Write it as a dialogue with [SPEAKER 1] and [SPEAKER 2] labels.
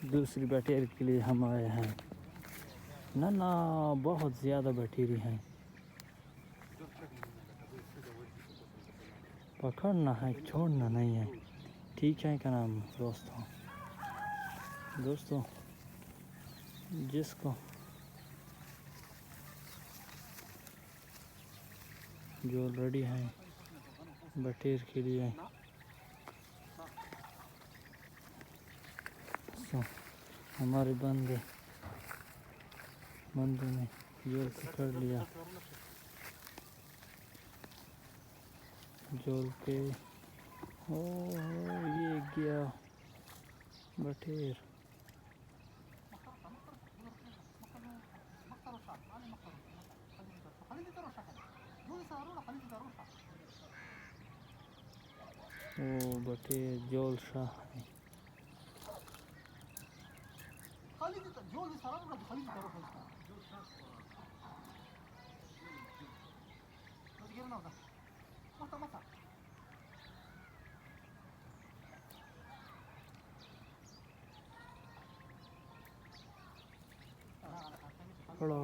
[SPEAKER 1] दूसरी बटेर के लिए हम आए हैं। ना ना बहुत ज़्यादा बटेरी हैं। पकड़ना है, छोड़ना नहीं है। ठीक है क्या नाम दोस्तों जिसको जो रेडी है बटेर के लिए हमारे बंदे ने जोल पकड़ लिया। जोल पे ओ ये गया बटेर। ओ बटेर जोल शाह है। पकड़ो।